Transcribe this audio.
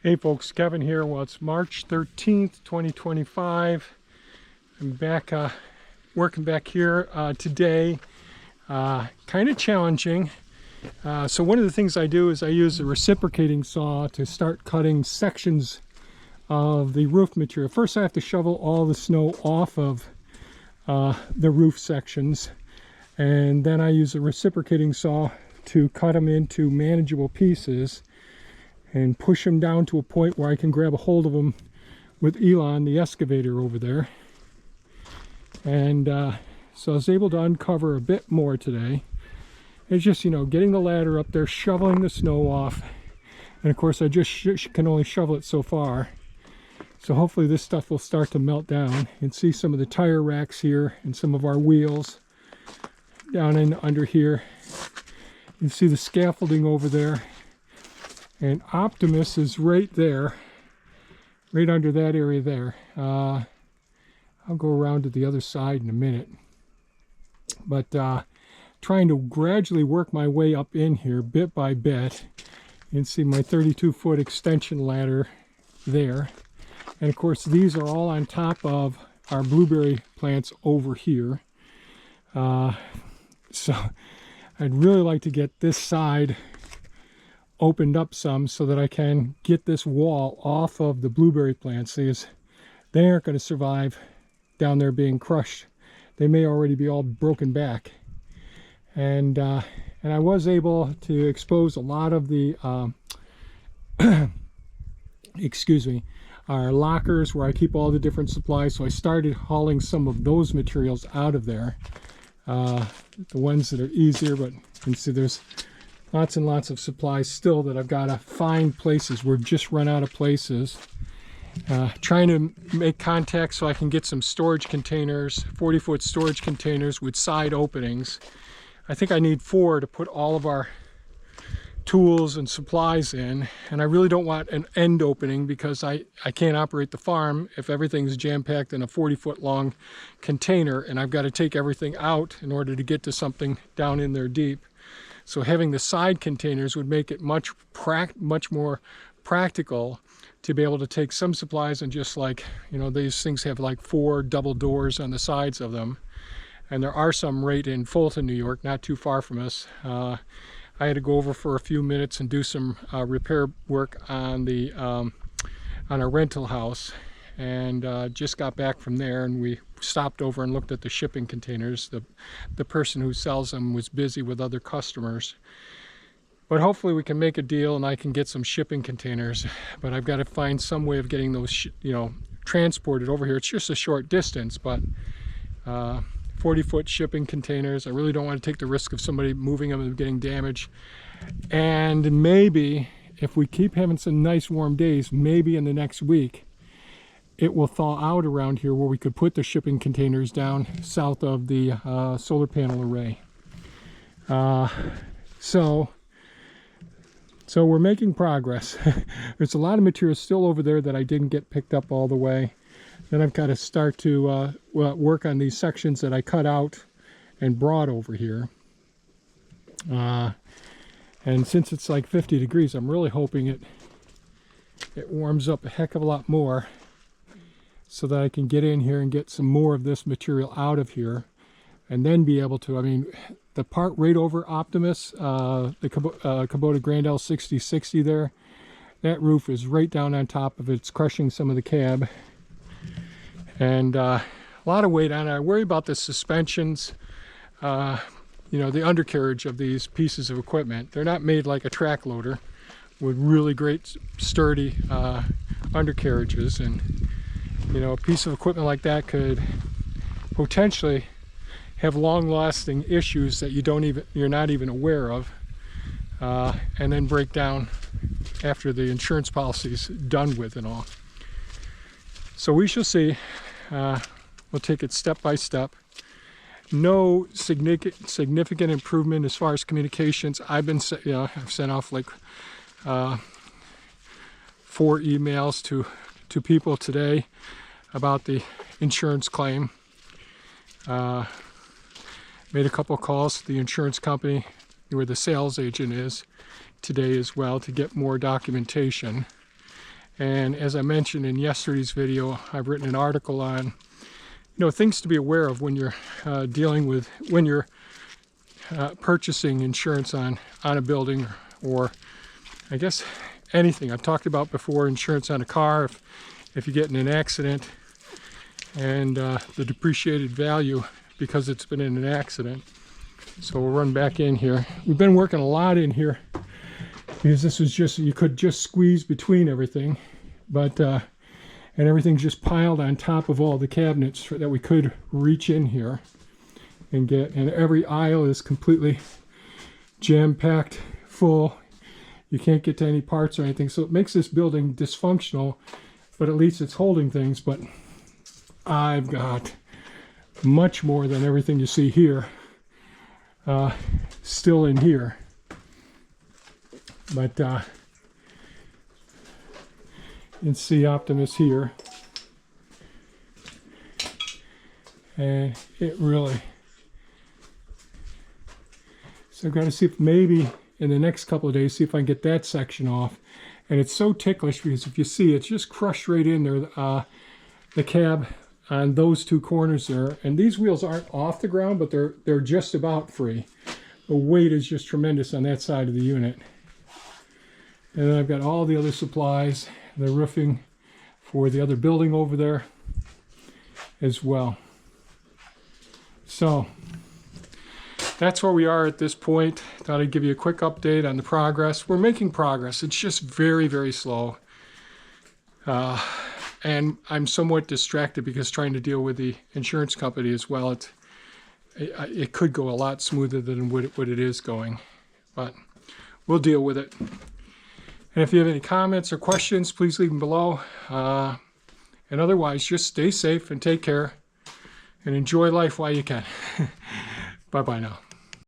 Hey folks, Kevin here. Well, it's March 13th, 2025. I'm back working back here today. Kind of challenging. So one of the things I do is I use a reciprocating saw to start cutting sections of the roof material. First I have to shovel all the snow off of the roof sections, and then I use a reciprocating saw to cut them into manageable pieces and push them down to a point where I can grab a hold of them with Elon, the excavator over there. And so I was able to uncover a bit more today. It's just, getting the ladder up there, shoveling the snow off. And of course I just can only shovel it so far. So hopefully this stuff will start to melt down. You can see some of the tire racks here and some of our wheels down in under here. You can see the scaffolding over there. And Optimus is right there, right under that area there. I'll go around to the other side in a minute. But trying to gradually work my way up in here bit by bit. You can see my 32-foot extension ladder there. And of course these are all on top of our blueberry plants over here. So I'd really like to get this side opened up some so that I can get this wall off of the blueberry plants. These, they aren't going to survive down there being crushed. They may already be all broken back. And I was able to expose a lot of the excuse me, our lockers where I keep all the different supplies. So I started hauling some of those materials out of there. The ones that are easier, but you can see there's lots and lots of supplies still that I've got to find places. We've just run out of places. Trying to make contact so I can get some storage containers, 40-foot storage containers with side openings. I think I need 4 to put all of our tools and supplies in, and I really don't want an end opening because I can't operate the farm if everything's jam-packed in a 40-foot long container and I've got to take everything out in order to get to something down in there deep. So having the side containers would make it much more practical to be able to take some supplies and just these things have like 4 double doors on the sides of them. And there are some right in Fulton, New York, not too far from us. I had to go over for a few minutes and do some repair work on the on a rental house, and just got back from there, and we stopped over and looked at the shipping containers. The person who sells them was busy with other customers, but hopefully we can make a deal and I can get some shipping containers. But I've got to find some way of getting those transported over here. It's just a short distance, but 40-foot shipping containers. I really don't want to take the risk of somebody moving them and getting damaged. And maybe if we keep having some nice warm days, maybe in the next week it will thaw out around here where we could put the shipping containers down south of the solar panel array. So we're making progress. There's a lot of material still over there that I didn't get picked up all the way. Then I've got to start to work on these sections that I cut out and brought over here. And since it's like 50 degrees, I'm really hoping it warms up a heck of a lot more so that I can get in here and get some more of this material out of here and then be able to, the part right over Optimus, the Kubota Grand L6060 there, that roof is right down on top of it. It's crushing some of the cab. And a lot of weight on it. I worry about the suspensions, the undercarriage of these pieces of equipment. They're not made like a track loader with really great sturdy undercarriages, and a piece of equipment like that could potentially have long-lasting issues that you're not even aware of, and then break down after the insurance policy's done with and all. So we shall see. We'll take it step by step. No significant improvement as far as communications. I've sent off like 4 emails to people today about the insurance claim. Made a couple calls to the insurance company where the sales agent is today as well to get more documentation. And as I mentioned in yesterday's video, I've written an article on, things to be aware of when you're when you're purchasing insurance on a building, or I guess anything. I've talked about before insurance on a car, if you get in an accident, and the depreciated value because it's been in an accident. So we'll run back in here. We've been working a lot in here because this was just, you could just squeeze between everything, but and everything's just piled on top of all the cabinets that we could reach in here and get, and every aisle is completely jam-packed full. You can't get to any parts or anything, so it makes this building dysfunctional, but at least it's holding things. But I've got much more than everything you see here still in here. But you can see Optimus here, and it really, so I've got to see if maybe in the next couple of days, see if I can get that section off. And it's so ticklish because if you see, it's just crushed right in there, the cab on those two corners there. And these wheels aren't off the ground, but they're just about free. The weight is just tremendous on that side of the unit. And then I've got all the other supplies, the roofing for the other building over there as well. So that's where we are at this point. Thought I'd give you a quick update on the progress. We're making progress. It's just very, very slow. And I'm somewhat distracted because trying to deal with the insurance company as well. It could go a lot smoother than what it is going. But we'll deal with it. And if you have any comments or questions, please leave them below. And otherwise, just stay safe and take care and enjoy life while you can. Bye-bye now.